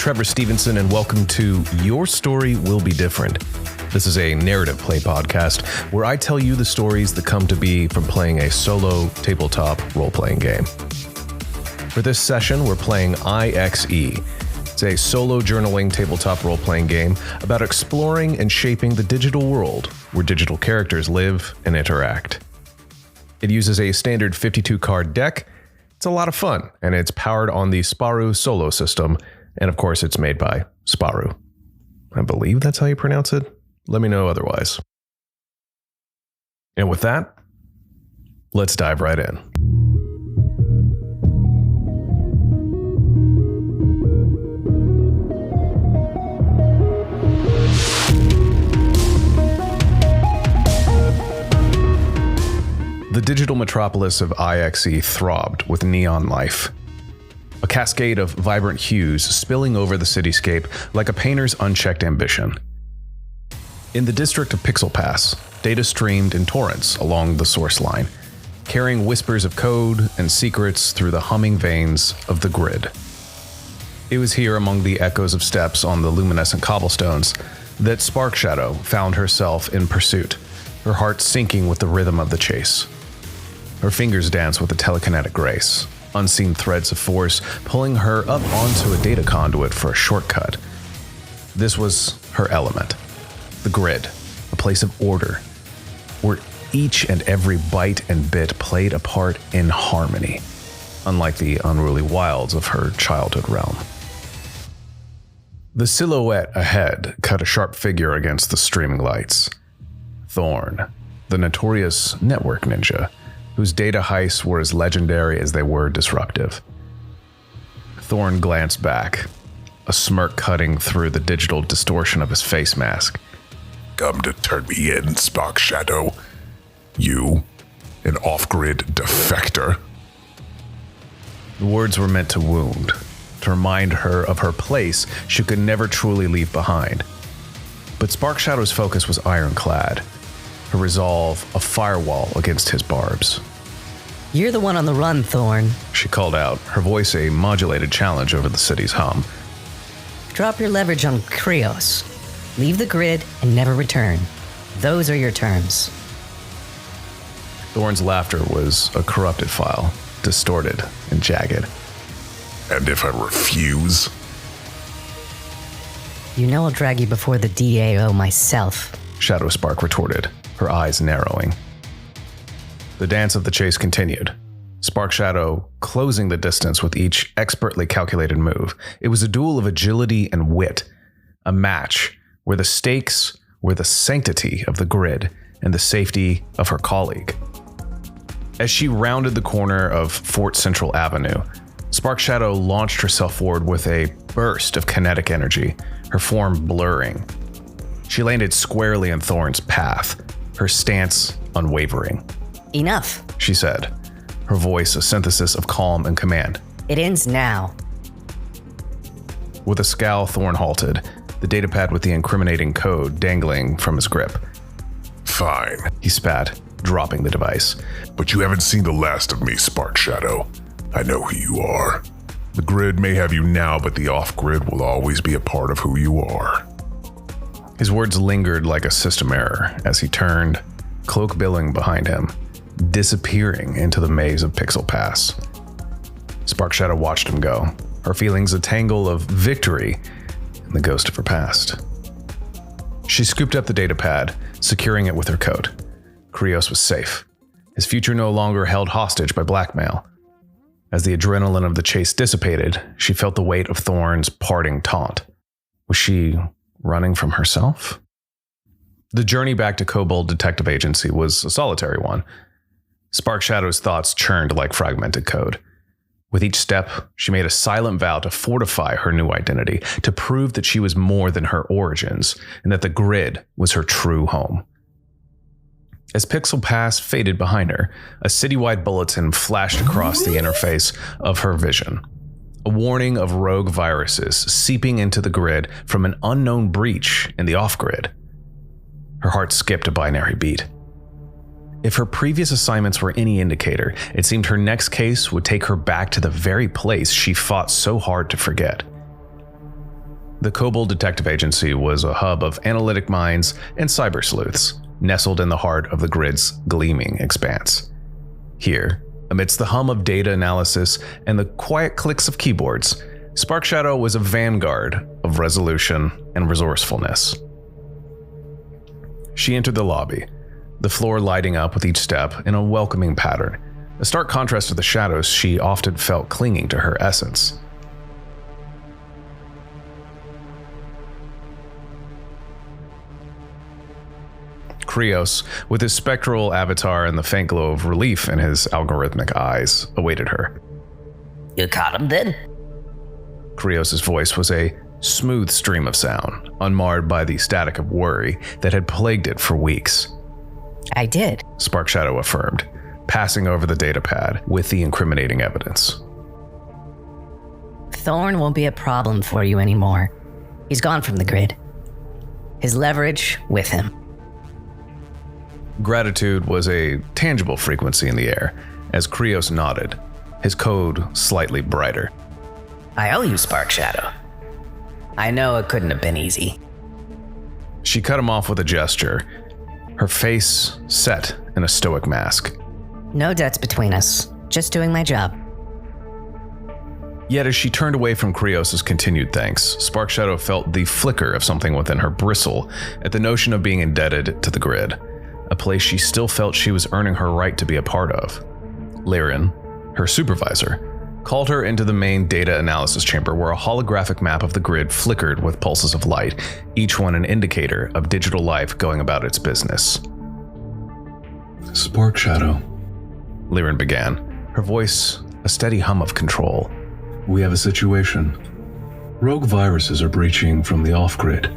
Trevor Stevenson, and welcome to Your Story Will Be Different. This is a narrative play podcast where I tell you the stories that come to be from playing a solo tabletop role-playing game. For this session, we're playing iXe. It's a solo journaling tabletop role-playing game about exploring and shaping the digital world where digital characters live and interact. It uses a standard 52-card deck. It's a lot of fun, and it's powered on the Sparu Solo system, and of course it's made by Sparu. I believe that's how you pronounce it. Let me know otherwise. And with that, let's dive right in. The digital metropolis of iXe throbbed with neon life. A cascade of vibrant hues spilling over the cityscape like a painter's unchecked ambition. In the district of Pixel Pass, data streamed in torrents along the source line, carrying whispers of code and secrets through the humming veins of the grid. It was here, among the echoes of steps on the luminescent cobblestones, that Spark Shadow found herself in pursuit, her heart sinking with the rhythm of the chase. Her fingers danced with a telekinetic grace, unseen threads of force pulling her up onto a data conduit for a shortcut. This was her element. The grid, a place of order, where each and every byte and bit played a part in harmony, unlike the unruly wilds of her childhood realm. The silhouette ahead cut a sharp figure against the streaming lights. Thorn, the notorious network ninja, whose data heists were as legendary as they were disruptive. Thorn glanced back, a smirk cutting through the digital distortion of his face mask. Come to turn me in, Spark Shadow. You, an off-grid defector. The words were meant to wound, to remind her of her place she could never truly leave behind. But Spark Shadow's focus was ironclad, her resolve a firewall against his barbs. You're the one on the run, Thorn. She called out, her voice a modulated challenge over the city's hum. Drop your leverage on Krios. Leave the grid and never return. Those are your terms. Thorn's laughter was a corrupted file, distorted and jagged. And if I refuse? You know I'll drag you before the DAO myself. Shadow Spark retorted, her eyes narrowing. The dance of the chase continued, Spark Shadow closing the distance with each expertly calculated move. It was a duel of agility and wit, a match where the stakes were the sanctity of the grid and the safety of her colleague. As she rounded the corner of Fort Central Avenue, Spark Shadow launched herself forward with a burst of kinetic energy, her form blurring. She landed squarely in Thorn's path, her stance unwavering. Enough, she said, her voice a synthesis of calm and command. It ends now. With a scowl, Thorn halted, the datapad with the incriminating code dangling from his grip. Fine, he spat, dropping the device. But you haven't seen the last of me, Spark Shadow. I know who you are. The grid may have you now, but the off-grid will always be a part of who you are. His words lingered like a system error as he turned, cloak billowing behind him, disappearing into the maze of Pixel Pass. Spark Shadow watched him go, her feelings a tangle of victory and the ghost of her past. She scooped up the datapad, securing it with her coat. Krios was safe. His future no longer held hostage by blackmail. As the adrenaline of the chase dissipated, she felt the weight of Thorn's parting taunt. Was she running from herself? The journey back to Kobold Detective Agency was a solitary one. Spark Shadow's thoughts churned like fragmented code. With each step, she made a silent vow to fortify her new identity, to prove that she was more than her origins, and that the grid was her true home. As Pixel Pass faded behind her, a citywide bulletin flashed across the interface of her vision. A warning of rogue viruses seeping into the grid from an unknown breach in the off-grid. Her heart skipped a binary beat. If her previous assignments were any indicator, it seemed her next case would take her back to the very place she fought so hard to forget. The Kobold Detective Agency was a hub of analytic minds and cyber sleuths, nestled in the heart of the grid's gleaming expanse. Here, amidst the hum of data analysis and the quiet clicks of keyboards, Spark Shadow was a vanguard of resolution and resourcefulness. She entered the lobby, the floor lighting up with each step in a welcoming pattern, a stark contrast to the shadows she often felt clinging to her essence. Krios, with his spectral avatar and the faint glow of relief in his algorithmic eyes, awaited her. You caught him then? Krios' voice was a smooth stream of sound, unmarred by the static of worry that had plagued it for weeks. I did. Spark Shadow affirmed, passing over the datapad with the incriminating evidence. Thorn won't be a problem for you anymore. He's gone from the grid. His leverage with him. Gratitude was a tangible frequency in the air as Krios nodded, his code slightly brighter. I owe you, Spark Shadow. I know it couldn't have been easy. She cut him off with a gesture, her face set in a stoic mask. No debts between us, just doing my job. Yet as she turned away from Krios' continued thanks, Spark Shadow felt the flicker of something within her bristle at the notion of being indebted to the grid, a place she still felt she was earning her right to be a part of. Liren, her supervisor, called her into the main data analysis chamber where a holographic map of the grid flickered with pulses of light, each one an indicator of digital life going about its business. Spark Shadow, Liren began, her voice a steady hum of control. we have a situation. Rogue viruses are breaching from the off-grid.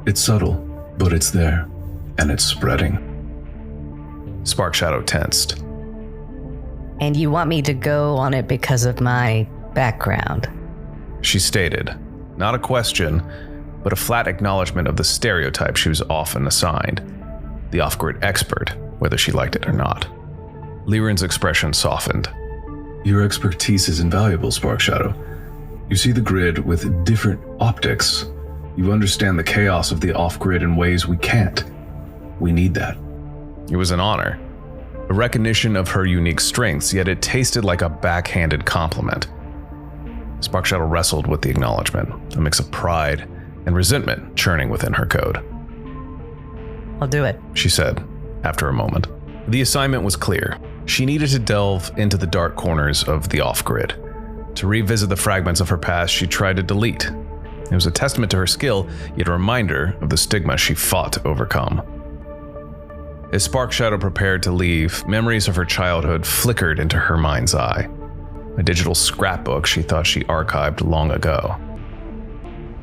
It's subtle, but it's there, and it's spreading. Spark Shadow tensed. And you want me to go on it because of my background? She stated, not a question, but a flat acknowledgement of the stereotype she was often assigned, the off-grid expert, whether she liked it or not. Liren's expression softened. Your expertise is invaluable, Spark Shadow. You see the grid with different optics. You understand the chaos of the off-grid in ways we can't. We need that. It was an honor, a recognition of her unique strengths, yet it tasted like a backhanded compliment. Spark Shadow wrestled with the acknowledgement, a mix of pride and resentment churning within her code. I'll do it. She said, after a moment. The assignment was clear. She needed to delve into the dark corners of the off-grid. To revisit the fragments of her past she tried to delete. It was a testament to her skill, yet a reminder of the stigma she fought to overcome. As Spark Shadow prepared to leave, memories of her childhood flickered into her mind's eye. A digital scrapbook she thought she archived long ago.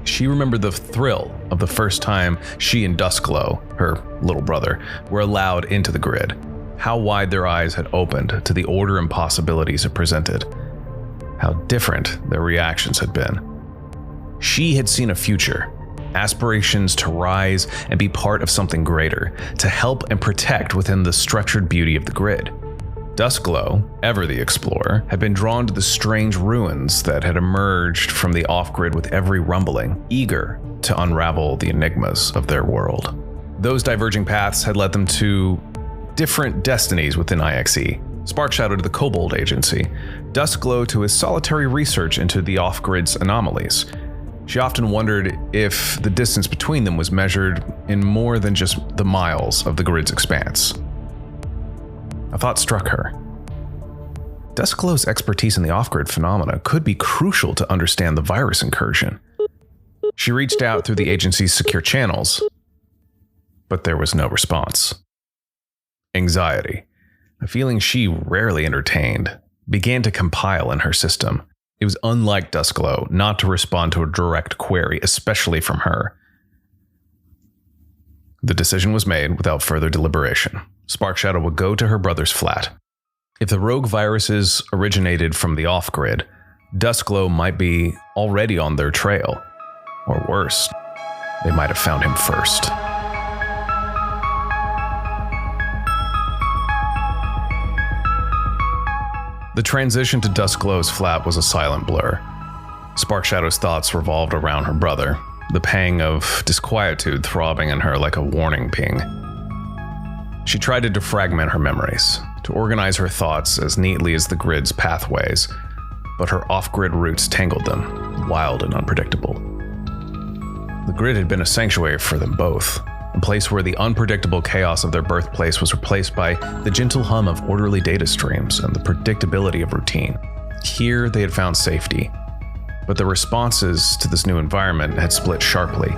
She remembered the thrill of the first time she and Duskglow, her little brother, were allowed into the grid. How wide their eyes had opened to the order and possibilities it presented. How different their reactions had been. She had seen a future, aspirations to rise and be part of something greater, to help and protect within the structured beauty of the grid. Duskglow, ever the explorer, had been drawn to the strange ruins that had emerged from the off-grid with every rumbling, eager to unravel the enigmas of their world. Those diverging paths had led them to different destinies within iXe. Spark Shadow to the Kobold Agency, Duskglow to his solitary research into the off-grid's anomalies. She often wondered if the distance between them was measured in more than just the miles of the grid's expanse. A thought struck her. Duskglow's expertise in the off-grid phenomena could be crucial to understand the virus incursion. She reached out through the agency's secure channels, but there was no response. Anxiety, a feeling she rarely entertained, began to compile in her system. It was unlike Duskglow not to respond to a direct query, especially from her. The decision was made without further deliberation. Spark Shadow would go to her brother's flat. If the rogue viruses originated from the off-grid, Duskglow might be already on their trail. Or worse, they might have found him first. The transition to Duskglow's flat was a silent blur. Spark Shadow's thoughts revolved around her brother, the pang of disquietude throbbing in her like a warning ping. She tried to defragment her memories, to organize her thoughts as neatly as the grid's pathways, but her off-grid routes tangled them, wild and unpredictable. The grid had been a sanctuary for them both, a place where the unpredictable chaos of their birthplace was replaced by the gentle hum of orderly data streams and the predictability of routine. Here they had found safety, but the responses to this new environment had split sharply.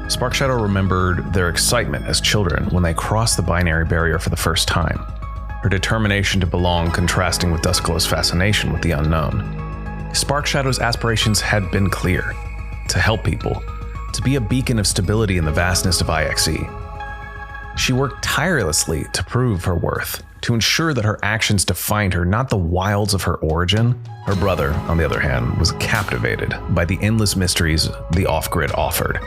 Sparkshadow remembered their excitement as children when they crossed the binary barrier for the first time, her determination to belong contrasting with Duskglow's fascination with the unknown. Sparkshadow's aspirations had been clear: to help people, to be a beacon of stability in the vastness of iXe. She worked tirelessly to prove her worth, to ensure that her actions defined her, not the wilds of her origin. Her brother, on the other hand, was captivated by the endless mysteries the off-grid offered,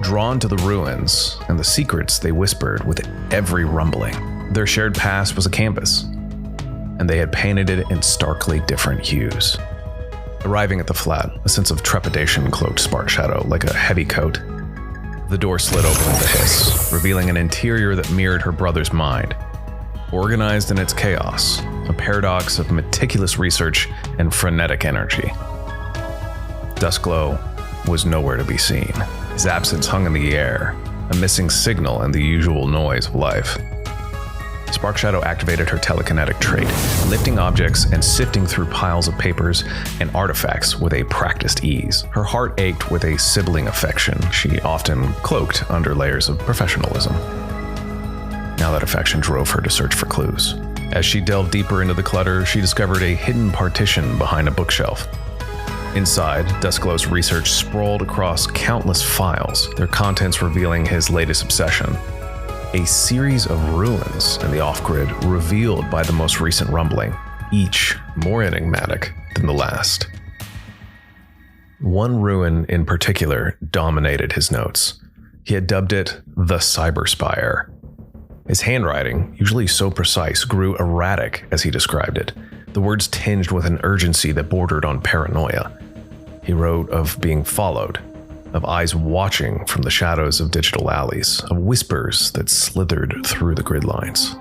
drawn to the ruins and the secrets they whispered with every rumbling. Their shared past was a canvas, and they had painted it in starkly different hues. Arriving at the flat, a sense of trepidation cloaked Sparkshadow like a heavy coat. The door slid open with a hiss, revealing an interior that mirrored her brother's mind. Organized in its chaos, a paradox of meticulous research and frenetic energy. Duskglow was nowhere to be seen. His absence hung in the air, a missing signal in the usual noise of life. Sparkshadow activated her telekinetic trait, lifting objects and sifting through piles of papers and artifacts with a practiced ease. Her heart ached with a sibling affection she often cloaked under layers of professionalism. Now that affection drove her to search for clues. As she delved deeper into the clutter, she discovered a hidden partition behind a bookshelf. Inside, Duskglow's research sprawled across countless files, their contents revealing his latest obsession. A series of ruins in the off-grid revealed by the most recent rumbling, each more enigmatic than the last. One ruin in particular dominated his notes. He had dubbed it the Cyber Spire. His handwriting, usually so precise, grew erratic as he described it, the words tinged with an urgency that bordered on paranoia. He wrote of being followed, of eyes watching from the shadows of digital alleys, of whispers that slithered through the grid lines.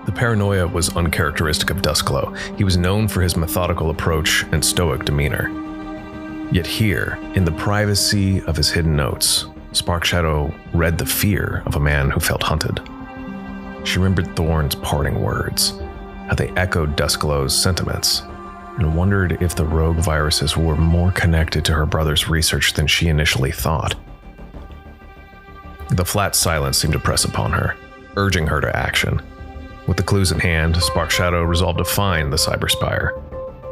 The paranoia was uncharacteristic of Duskglow. He was known for his methodical approach and stoic demeanor. Yet here, in the privacy of his hidden notes, Sparkshadow read the fear of a man who felt hunted. She remembered Thorn's parting words, how they echoed Duskglow's sentiments, and wondered if the rogue viruses were more connected to her brother's research than she initially thought. The flat silence seemed to press upon her, urging her to action. With the clues in hand, Sparkshadow resolved to find the Cyber Spire.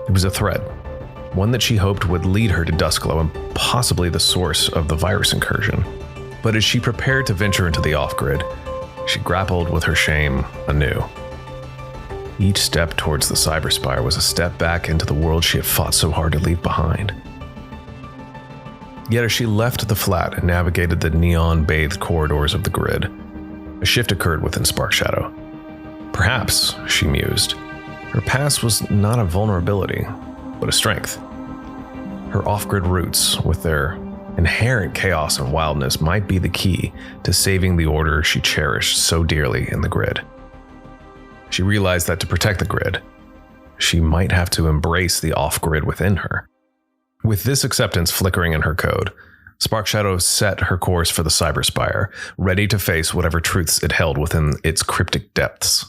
It was a thread, one that she hoped would lead her to Duskglow and possibly the source of the virus incursion. But as she prepared to venture into the off-grid, she grappled with her shame anew. Each step towards the Cyber Spire was a step back into the world she had fought so hard to leave behind. Yet as she left the flat and navigated the neon-bathed corridors of the grid, a shift occurred within Sparkshadow. Perhaps, she mused, her past was not a vulnerability, but a strength. Her off-grid roots, with their inherent chaos and wildness, might be the key to saving the order she cherished so dearly in the grid. She realized that to protect the grid, she might have to embrace the off-grid within her. With this acceptance flickering in her code, Sparkshadow set her course for the Cyber Spire, ready to face whatever truths it held within its cryptic depths.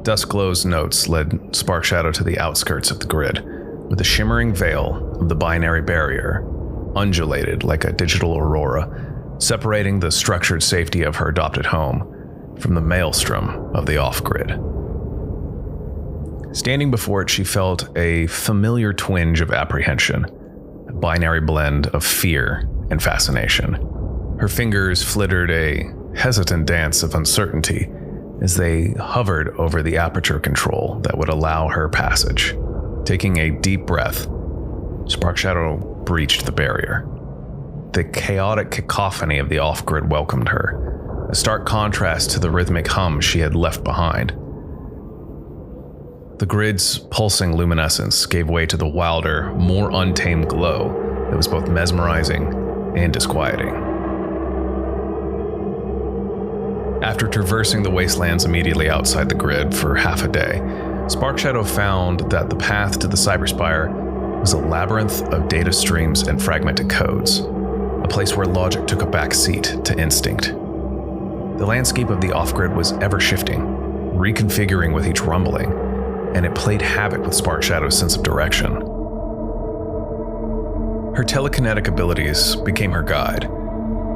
Duskglow's notes led Sparkshadow to the outskirts of the grid, where the shimmering veil of the binary barrier undulated like a digital aurora, separating the structured safety of her adopted home from the maelstrom of the off-grid. Standing before it, she felt a familiar twinge of apprehension, a binary blend of fear and fascination. Her fingers flittered a hesitant dance of uncertainty as they hovered over the aperture control that would allow her passage. Taking a deep breath, Sparkshadow breached the barrier. The chaotic cacophony of the off-grid welcomed her, a stark contrast to the rhythmic hum she had left behind. The grid's pulsing luminescence gave way to the wilder, more untamed glow that was both mesmerizing and disquieting. After traversing the wastelands immediately outside the grid for half a day, Spark Shadow found that the path to the Cyberspire was a labyrinth of data streams and fragmented codes, a place where logic took a back seat to instinct. The landscape of the off-grid was ever-shifting, reconfiguring with each rumbling, and it played havoc with Spark Shadow's sense of direction. Her telekinetic abilities became her guide,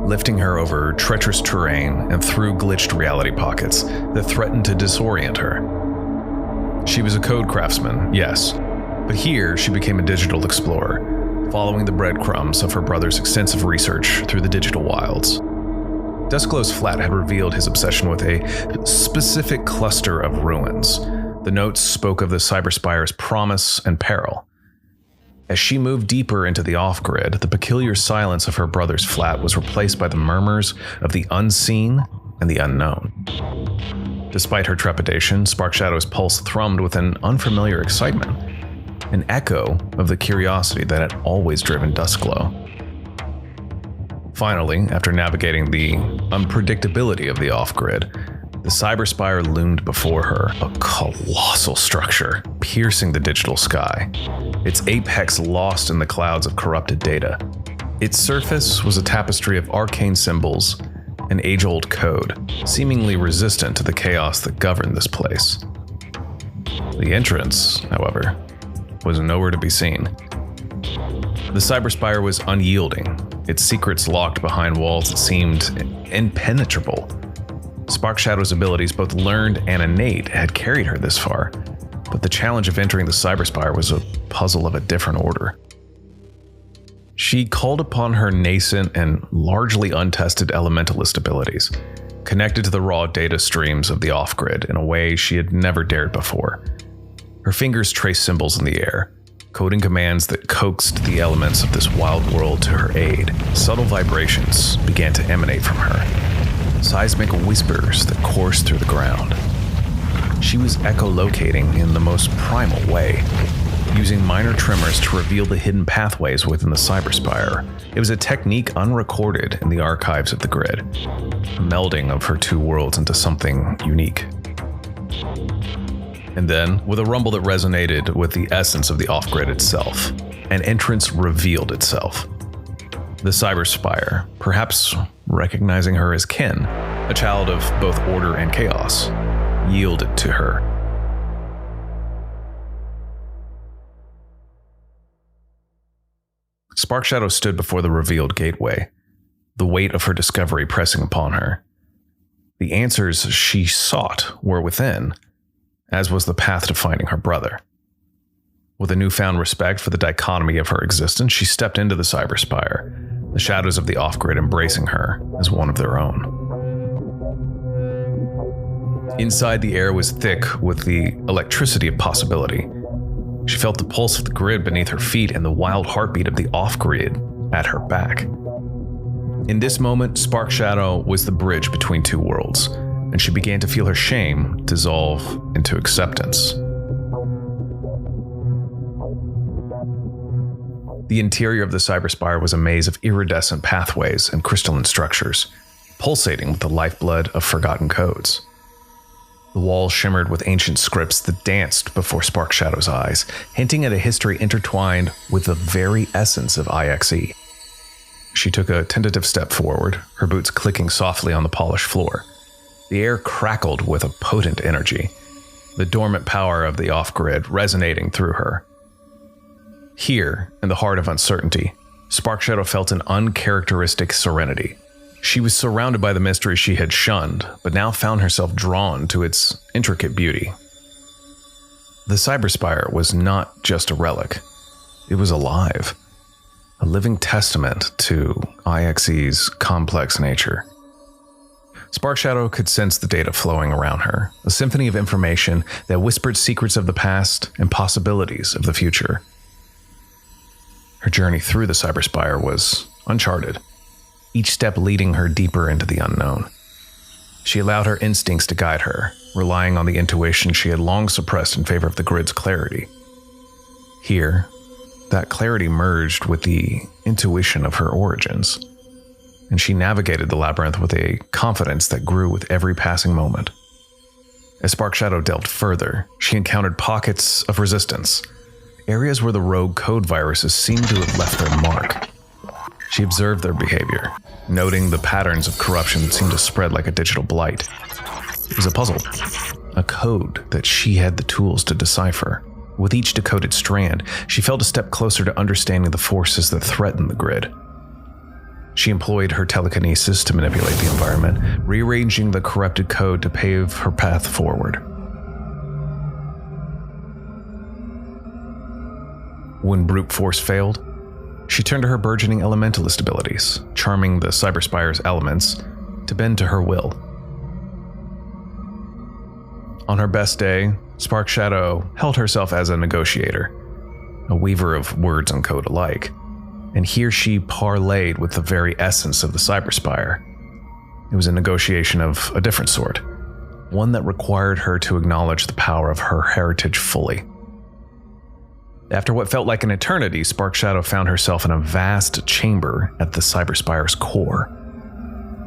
lifting her over treacherous terrain and through glitched reality pockets that threatened to disorient her. She was a Code Craftsman, yes, but here she became a digital explorer, following the breadcrumbs of her brother's extensive research through the digital wilds. Duskglow's flat had revealed his obsession with a specific cluster of ruins. The notes spoke of the Cyberspire's promise and peril. As she moved deeper into the off-grid, the peculiar silence of her brother's flat was replaced by the murmurs of the unseen and the unknown. Despite her trepidation, Spark Shadow's pulse thrummed with an unfamiliar excitement, an echo of the curiosity that had always driven Duskglow. Finally, after navigating the unpredictability of the off-grid, the Cyberspire loomed before her, a colossal structure piercing the digital sky, its apex lost in the clouds of corrupted data. Its surface was a tapestry of arcane symbols and age-old code, seemingly resistant to the chaos that governed this place. The entrance, however, was nowhere to be seen. The Cyberspire was unyielding, its secrets locked behind walls that seemed impenetrable. Spark Shadow's abilities, both learned and innate, had carried her this far, but the challenge of entering the Cyberspire was a puzzle of a different order. She called upon her nascent and largely untested elementalist abilities, connected to the raw data streams of the off-grid in a way she had never dared before. Her fingers traced symbols in the air, coding commands that coaxed the elements of this wild world to her aid. Subtle vibrations began to emanate from her, seismic whispers that coursed through the ground. She was echolocating in the most primal way, using minor tremors to reveal the hidden pathways within the Cyberspire. It was a technique unrecorded in the archives of the grid, a melding of her two worlds into something unique. And then, with a rumble that resonated with the essence of the off-grid itself, an entrance revealed itself. The Cyberspire, perhaps recognizing her as kin, a child of both order and chaos, yielded to her. Spark Shadow stood before the revealed gateway, the weight of her discovery pressing upon her. The answers she sought were within, as was the path to finding her brother. With a newfound respect for the dichotomy of her existence, she stepped into the Cyberspire, the shadows of the off-grid embracing her as one of their own. Inside, the air was thick with the electricity of possibility. She felt the pulse of the grid beneath her feet and the wild heartbeat of the off-grid at her back. In this moment, Spark Shadow was the bridge between two worlds, and she began to feel her shame dissolve into acceptance. The interior of the Cyberspire was a maze of iridescent pathways and crystalline structures, pulsating with the lifeblood of forgotten codes. The walls shimmered with ancient scripts that danced before Spark Shadow's eyes, hinting at a history intertwined with the very essence of iXe. She took a tentative step forward, her boots clicking softly on the polished floor. The air crackled with a potent energy, the dormant power of the off-grid resonating through her. Here, in the heart of uncertainty, Spark Shadow felt an uncharacteristic serenity. She was surrounded by the mystery she had shunned, but now found herself drawn to its intricate beauty. The Cyberspire was not just a relic. It was alive, a living testament to iXe's complex nature. Spark Shadow could sense the data flowing around her, a symphony of information that whispered secrets of the past and possibilities of the future. Her journey through the Cyberspire was uncharted, each step leading her deeper into the unknown. She allowed her instincts to guide her, relying on the intuition she had long suppressed in favor of the grid's clarity. Here, that clarity merged with the intuition of her origins, and she navigated the labyrinth with a confidence that grew with every passing moment. As Spark Shadow delved further, she encountered pockets of resistance, areas where the rogue code viruses seemed to have left their mark. She observed their behavior, noting the patterns of corruption that seemed to spread like a digital blight. It was a puzzle, a code that she had the tools to decipher. With each decoded strand, she felt a step closer to understanding the forces that threatened the grid. She employed her telekinesis to manipulate the environment, rearranging the corrupted code to pave her path forward. When brute force failed, she turned to her burgeoning elementalist abilities, charming the Cyberspire's elements to bend to her will. On her best day, Spark Shadow held herself as a negotiator, a weaver of words and code alike, and here she parlayed with the very essence of the Cyberspire. It was a negotiation of a different sort, one that required her to acknowledge the power of her heritage fully. After what felt like an eternity, Spark Shadow found herself in a vast chamber at the Cyberspire's core.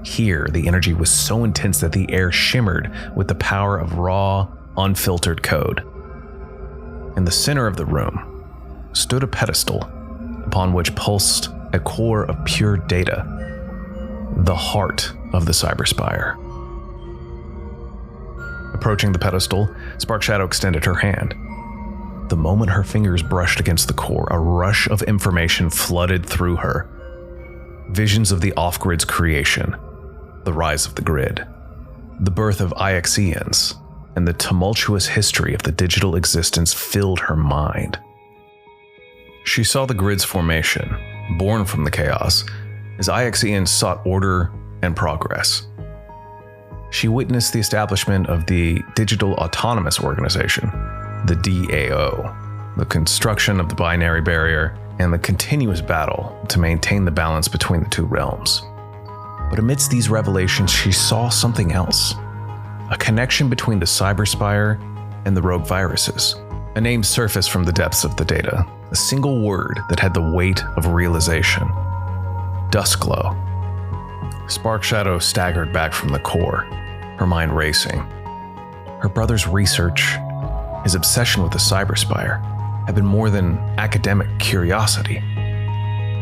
Here, the energy was so intense that the air shimmered with the power of raw, unfiltered code. In the center of the room stood a pedestal upon which pulsed a core of pure data, the heart of the Cyberspire. Approaching the pedestal, Spark Shadow extended her hand. The moment her fingers brushed against the core, a rush of information flooded through her. Visions of the off-grid's creation, the rise of the grid, the birth of iXeans, and the tumultuous history of the digital existence filled her mind. She saw the grid's formation, born from the chaos, as iXeans sought order and progress. She witnessed the establishment of the Digital Autonomous Organization, the DAO, the construction of the binary barrier, and the continuous battle to maintain the balance between the two realms. But amidst these revelations, she saw something else. A connection between the Cyberspire and the rogue viruses. A name surfaced from the depths of the data, a single word that had the weight of realization. Duskglow. Spark Shadow staggered back from the core, her mind racing. Her brother's research, his obsession with the Cyberspire, had been more than academic curiosity.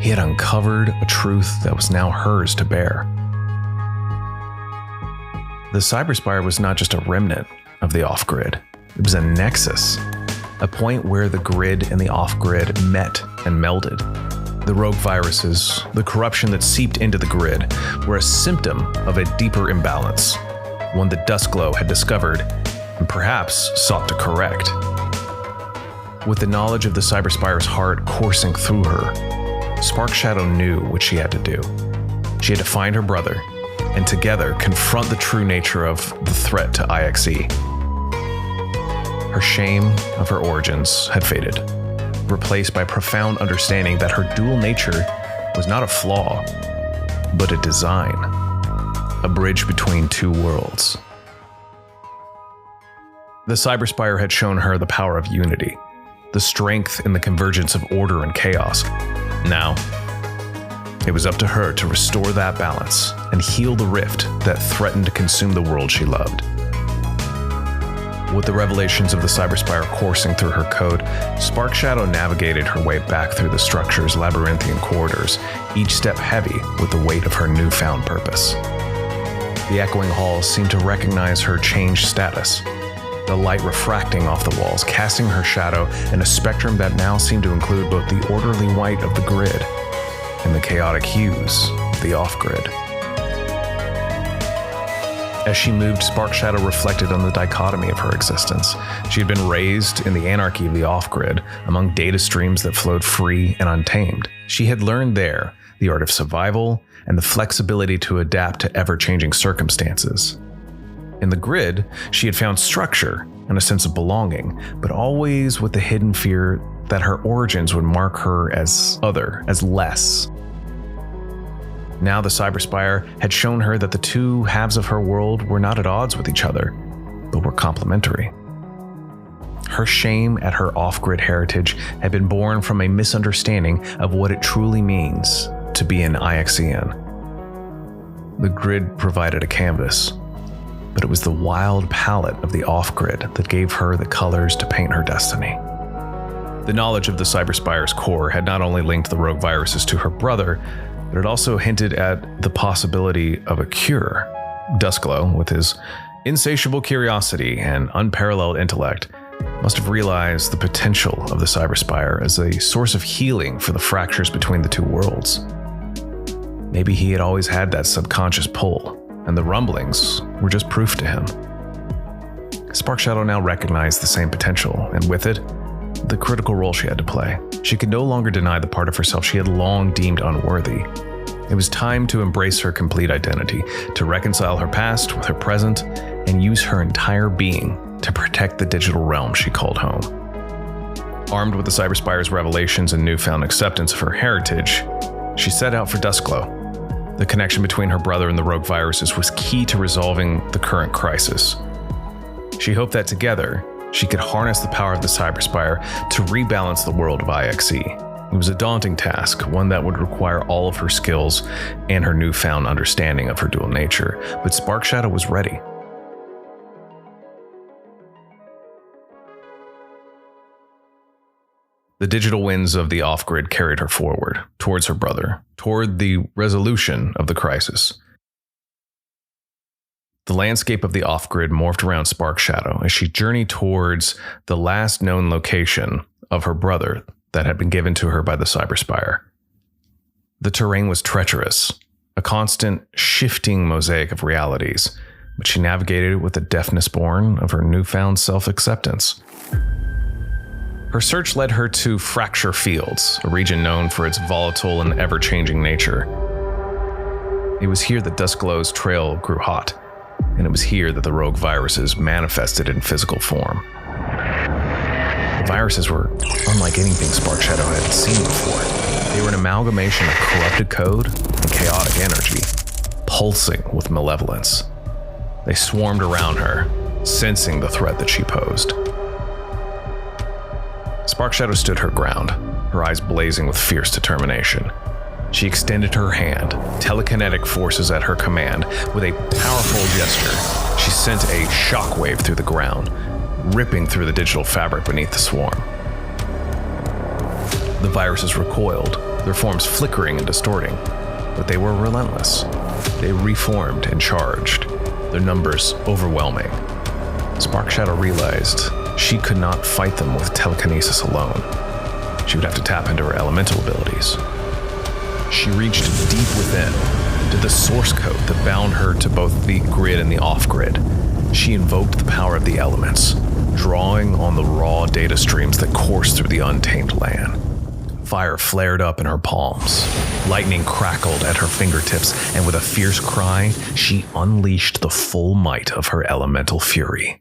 He had uncovered a truth that was now hers to bear. The Cyberspire was not just a remnant of the off-grid. It was a nexus, a point where the grid and the off-grid met and melded. The rogue viruses, the corruption that seeped into the grid, were a symptom of a deeper imbalance, one that Duskglow had discovered and perhaps sought to correct. With the knowledge of the Cyberspire's heart coursing through her, Spark Shadow knew what she had to do. She had to find her brother, and together confront the true nature of the threat to iXe. Her shame of her origins had faded, replaced by profound understanding that her dual nature was not a flaw, but a design, a bridge between two worlds. The Cyberspire had shown her the power of unity, the strength in the convergence of order and chaos. Now, it was up to her to restore that balance and heal the rift that threatened to consume the world she loved. With the revelations of the Cyberspire coursing through her code, Spark Shadow navigated her way back through the structure's labyrinthian corridors, each step heavy with the weight of her newfound purpose. The echoing halls seemed to recognize her changed status, the light refracting off the walls, casting her shadow in a spectrum that now seemed to include both the orderly white of the grid and the chaotic hues of the off-grid. As she moved, Spark Shadow reflected on the dichotomy of her existence. She had been raised in the anarchy of the off-grid, among data streams that flowed free and untamed. She had learned there the art of survival and the flexibility to adapt to ever-changing circumstances. In the grid, she had found structure and a sense of belonging, but always with the hidden fear that her origins would mark her as other, as less. Now the Cyberspire had shown her that the two halves of her world were not at odds with each other, but were complementary. Her shame at her off-grid heritage had been born from a misunderstanding of what it truly means to be an iXean. The grid provided a canvas, but it was the wild palette of the off-grid that gave her the colors to paint her destiny. The knowledge of the Cyberspire's core had not only linked the rogue viruses to her brother, but it also hinted at the possibility of a cure. Duskglow, with his insatiable curiosity and unparalleled intellect, must have realized the potential of the Cyberspire as a source of healing for the fractures between the two worlds. Maybe he had always had that subconscious pull, and the rumblings were just proof to him. Sparkshadow now recognized the same potential, and with it, the critical role she had to play. She could no longer deny the part of herself she had long deemed unworthy. It was time to embrace her complete identity, to reconcile her past with her present, and use her entire being to protect the digital realm she called home. Armed with the Cyberspire's revelations and newfound acceptance of her heritage, she set out for Duskglow. The connection between her brother and the rogue viruses was key to resolving the current crisis. She hoped that together, she could harness the power of the Cyberspire to rebalance the world of iXe. It was a daunting task, one that would require all of her skills and her newfound understanding of her dual nature, but Sparkshadow was ready. The digital winds of the off-grid carried her forward, towards her brother, toward the resolution of the crisis. The landscape of the off-grid morphed around Sparkshadow as she journeyed towards the last known location of her brother that had been given to her by the Cyberspire. The terrain was treacherous, a constant shifting mosaic of realities, but she navigated it with the deftness born of her newfound self-acceptance. Her search led her to Fracture Fields, a region known for its volatile and ever-changing nature. It was here that Duskglow's trail grew hot, and it was here that the rogue viruses manifested in physical form. The viruses were unlike anything Sparkshadow had seen before. They were an amalgamation of corrupted code and chaotic energy, pulsing with malevolence. They swarmed around her, sensing the threat that she posed. Sparkshadow stood her ground, her eyes blazing with fierce determination. She extended her hand, telekinetic forces at her command. With a powerful gesture, she sent a shockwave through the ground, ripping through the digital fabric beneath the swarm. The viruses recoiled, their forms flickering and distorting, but they were relentless. They reformed and charged, their numbers overwhelming. Sparkshadow realized she could not fight them with telekinesis alone. She would have to tap into her elemental abilities. She reached deep within, to the source code that bound her to both the grid and the off-grid. She invoked the power of the elements, drawing on the raw data streams that coursed through the untamed land. Fire flared up in her palms. Lightning crackled at her fingertips, and with a fierce cry, she unleashed the full might of her elemental fury.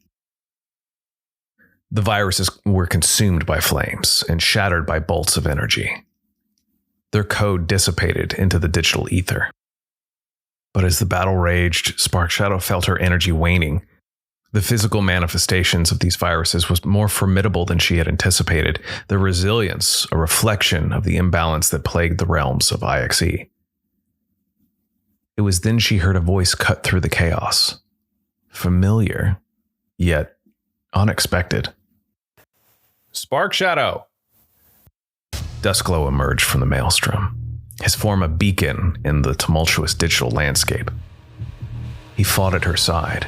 The viruses were consumed by flames and shattered by bolts of energy. Their code dissipated into the digital ether. But as the battle raged, Sparkshadow felt her energy waning. The physical manifestations of these viruses was more formidable than she had anticipated, their resilience a reflection of the imbalance that plagued the realms of iXe. It was then she heard a voice cut through the chaos. Familiar, yet unexpected. Sparkshadow! Duskglow emerged from the maelstrom, his form a beacon in the tumultuous digital landscape. He fought at her side,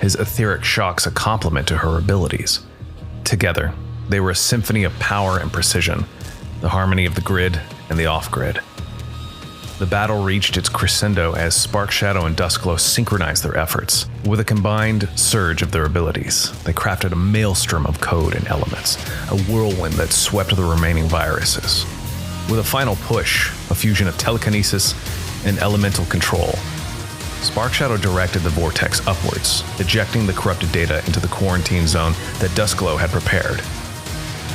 his etheric shocks a complement to her abilities. Together, they were a symphony of power and precision, the harmony of the grid and the off-grid. The battle reached its crescendo as Sparkshadow and Duskglow synchronized their efforts. With a combined surge of their abilities, they crafted a maelstrom of code and elements, a whirlwind that swept the remaining viruses. With a final push, a fusion of telekinesis and elemental control, Sparkshadow directed the vortex upwards, ejecting the corrupted data into the quarantine zone that Duskglow had prepared.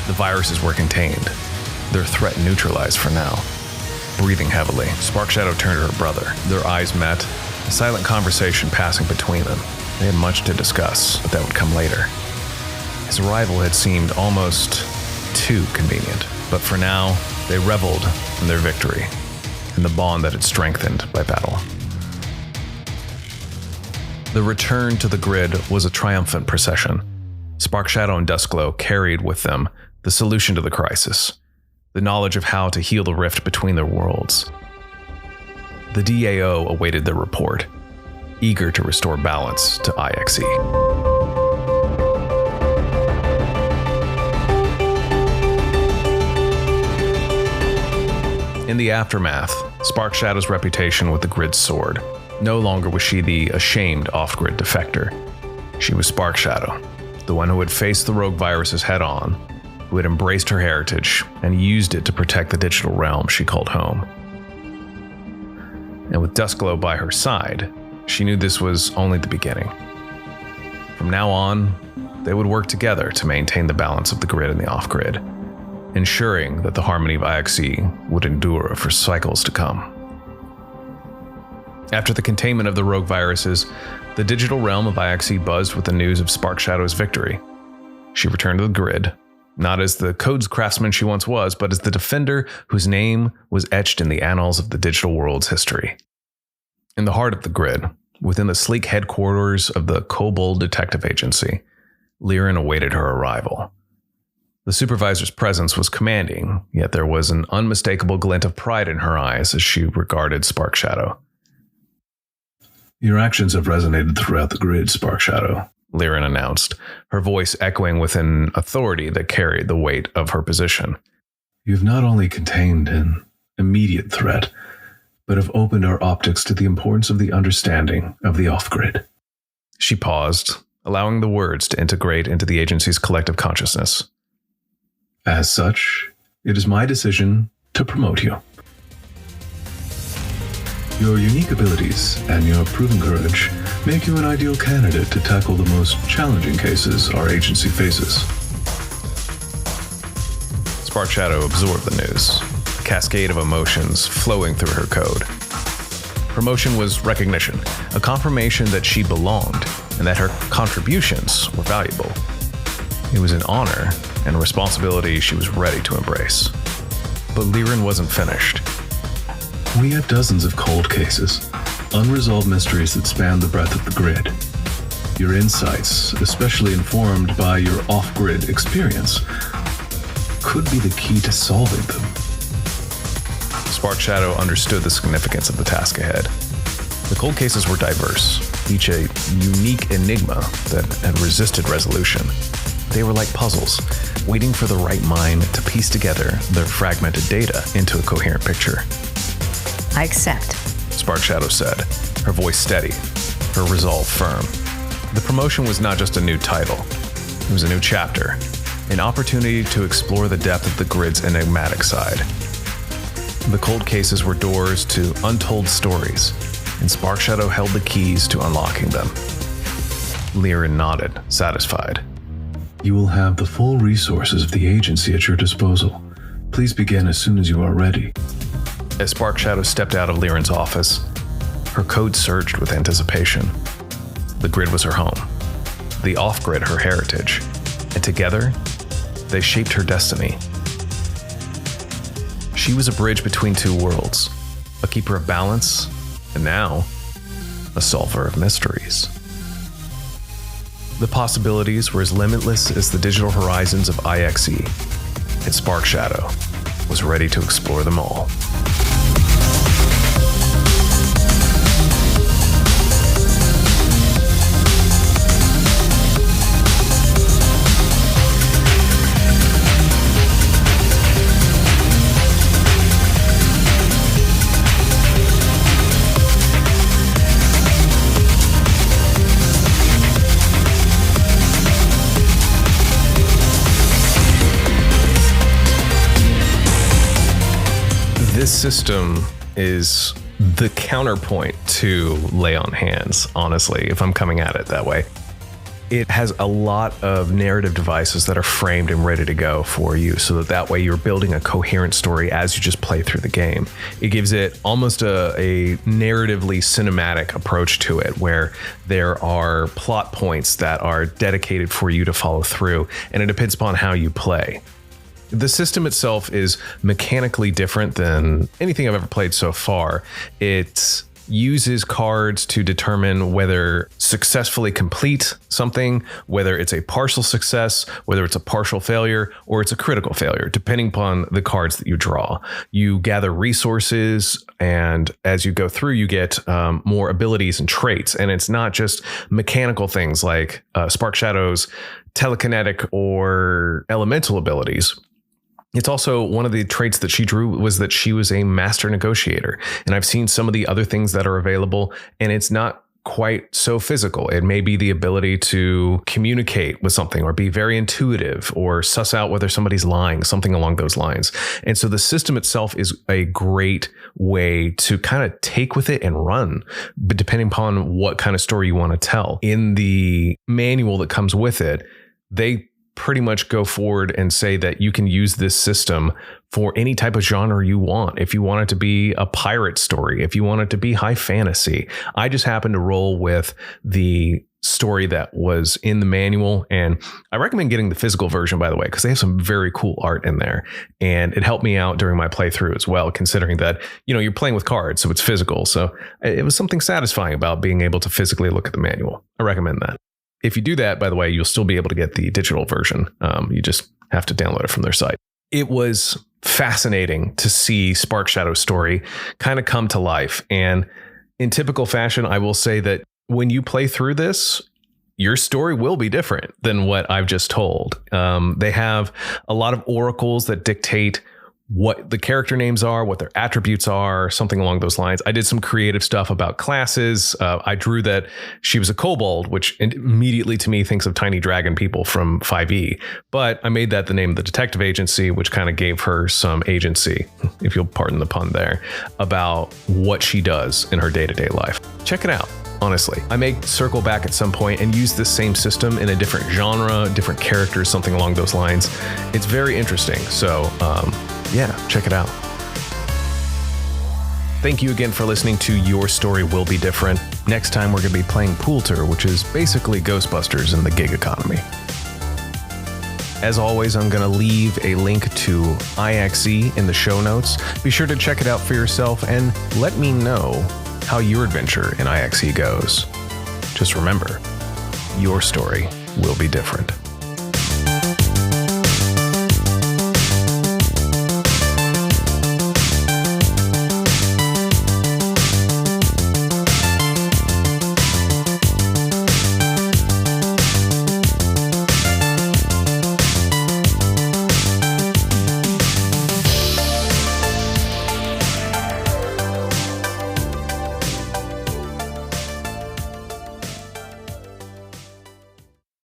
The viruses were contained, their threat neutralized for now. Breathing heavily, Sparkshadow turned to her brother. Their eyes met, a silent conversation passing between them. They had much to discuss, but that would come later. His arrival had seemed almost too convenient, but for now, they reveled in their victory and the bond that had strengthened by battle. The return to the grid was a triumphant procession. Spark Shadow and Duskglow carried with them the solution to the crisis, the knowledge of how to heal the rift between their worlds. The DAO awaited their report, eager to restore balance to iXe. In the aftermath, Spark Shadow's reputation with the grid soared. No longer was she the ashamed off-grid defector. She was Spark Shadow, the one who had faced the rogue viruses head-on, who had embraced her heritage and used it to protect the digital realm she called home. And with Duskglow by her side, she knew this was only the beginning. From now on, they would work together to maintain the balance of the grid and the off-grid, ensuring that the harmony of iXe would endure for cycles to come. After the containment of the rogue viruses, the digital realm of iXe buzzed with the news of Spark Shadow's victory. She returned to the grid, not as the Code Craftsman she once was, but as the defender whose name was etched in the annals of the digital world's history. In the heart of the grid, within the sleek headquarters of the Kobold Detective Agency, Liren awaited her arrival. The supervisor's presence was commanding, yet there was an unmistakable glint of pride in her eyes as she regarded Spark Shadow. Your actions have resonated throughout the grid, Spark Shadow, Liren announced, her voice echoing with an authority that carried the weight of her position. You've not only contained an immediate threat, but have opened our optics to the importance of the understanding of the off-grid. She paused, allowing the words to integrate into the agency's collective consciousness. As such, it is my decision to promote you. Your unique abilities and your proven courage make you an ideal candidate to tackle the most challenging cases our agency faces. Spark Shadow absorbed the news, a cascade of emotions flowing through her code. Promotion was recognition, a confirmation that she belonged and that her contributions were valuable. It was an honor and a responsibility she was ready to embrace. But Liren wasn't finished. We have dozens of cold cases, unresolved mysteries that span the breadth of the grid. Your insights, especially informed by your off-grid experience, could be the key to solving them. Spark Shadow understood the significance of the task ahead. The cold cases were diverse, each a unique enigma that had resisted resolution. They were like puzzles, waiting for the right mind to piece together their fragmented data into a coherent picture. I accept, Spark Shadow said, her voice steady, her resolve firm. The promotion was not just a new title. It was a new chapter, an opportunity to explore the depth of the grid's enigmatic side. The cold cases were doors to untold stories, and Spark Shadow held the keys to unlocking them. Liren nodded, satisfied. You will have the full resources of the agency at your disposal. Please begin as soon as you are ready. As Spark Shadow stepped out of Liren's office, her code surged with anticipation. The grid was her home, the off-grid her heritage, and together, they shaped her destiny. She was a bridge between two worlds, a keeper of balance, and now, a solver of mysteries. The possibilities were as limitless as the digital horizons of iXe, and Spark Shadow was ready to explore them all. This system is the counterpoint to Lay on Hands, honestly, if I'm coming at it that way. it has a lot of narrative devices that are framed and ready to go for you, so that way you're building a coherent story as you just play through the game. It gives it almost a narratively cinematic approach to it, where there are plot points that are dedicated for you to follow through, and it depends upon how you play. The system itself is mechanically different than anything I've ever played so far. It uses cards to determine whether successfully complete something, whether it's a partial success, whether it's a partial failure, or it's a critical failure, depending upon the cards that you draw. You gather resources, and as you go through, you get more abilities and traits. And it's not just mechanical things like Spark Shadow's telekinetic or elemental abilities. It's also one of the traits that she drew was that she was a master negotiator. And I've seen some of the other things that are available, and it's not quite so physical. It may be the ability to communicate with something or be very intuitive or suss out whether somebody's lying, something along those lines. And so the system itself is a great way to kind of take with it and run, but depending upon what kind of story you want to tell. In the manual that comes with it, they pretty much go forward and say that you can use this system for any type of genre you want. If you want it to be a pirate story, if you want it to be high fantasy. I just happen to roll with the story that was in the manual, and I recommend getting the physical version, by the way, because they have some very cool art in there, and it helped me out during my playthrough as well, considering that, you know, you're playing with cards, so it's physical. So it was something satisfying about being able to physically look at the manual. I recommend that. If you do that, by the way, you'll still be able to get the digital version. You just have to download it from their site. It was fascinating to see Spark Shadow's story kind of come to life. And in typical fashion, I will say that when you play through this, your story will be different than what I've just told. They have a lot of oracles that dictate what the character names are, what their attributes are, something along those lines. I did some creative stuff about classes. I drew that she was a kobold, which immediately to me thinks of tiny dragon people from 5e. But I made that the name of the detective agency, which kind of gave her some agency, if you'll pardon the pun there, about what she does in her day-to-day life. Check it out. Honestly, I may circle back at some point and use this same system in a different genre, different characters, something along those lines. It's very interesting. So, yeah, check it out. Thank you again for listening to Your Story Will Be Different. Next time, we're going to be playing Poolter, which is basically Ghostbusters in the gig economy. As always, I'm going to leave a link to iXe in the show notes. Be sure to check it out for yourself and let me know how your adventure in iXe goes. Just remember, your story will be different.